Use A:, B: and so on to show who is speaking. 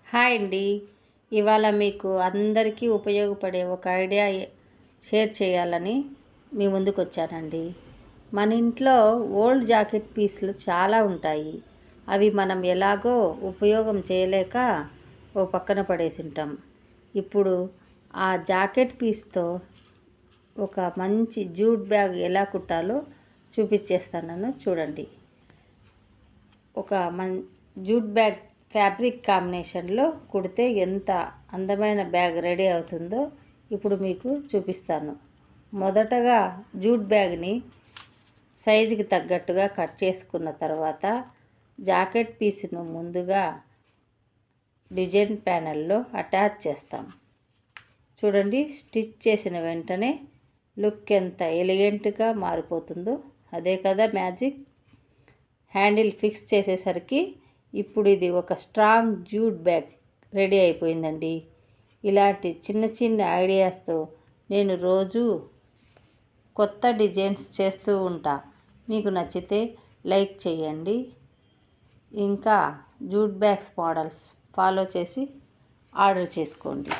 A: Hi అండి. ఇవాళ మీకు అందరికీ ఉపయోగపడే ఒక ఐడియా షేర్ చేయాలని మీ ముందుకు వచ్చానండి. మన ఇంట్లో ఓల్డ్ జాకెట్ పీస్లు చాలా ఉంటాయి. అవి మనం ఎలాగో ఉపయోగం చేయలేక ఓ పక్కన పడేసి ఉంటాం. ఇప్పుడు ఆ జాకెట్ పీస్తో ఒక మంచి జూట్ బ్యాగ్ ఎలా కుట్టాలో చూపించేస్తాను చూడండి. ఒక జూట్ బ్యాగ్ ఫ్యాబ్రిక్ కాంబినేషన్లో కుడితే ఎంత అందమైన బ్యాగ్ రెడీ అవుతుందో ఇప్పుడు మీకు చూపిస్తాను. మొదటగా జూట్ బ్యాగ్ని సైజుకి తగ్గట్టుగా కట్ చేసుకున్న తర్వాత జాకెట్ పీస్ను ముందుగా డిజైన్ ప్యానెల్లో అటాచ్ చేస్తాం. చూడండి, స్టిచ్ చేసిన వెంటనే లుక్ ఎంత ఎలిగెంట్గా మారిపోతుందో. అదే కదా మ్యాజిక్. హ్యాండిల్ ఫిక్స్ చేసేసరికి ఇప్పుడు ఇది ఒక స్ట్రాంగ్ జూట్ బ్యాగ్ రెడీ అయిపోయిందండి. ఇలాంటి చిన్న చిన్న ఐడియాస్తో నేను రోజు కొత్త డిజైన్స్ చేస్తూ ఉంటా. మీకు నచ్చితే లైక్ చేయండి. ఇంకా జూట్ బ్యాగ్స్ మోడల్స్ ఫాలో చేసి ఆర్డర్ చేసుకోండి.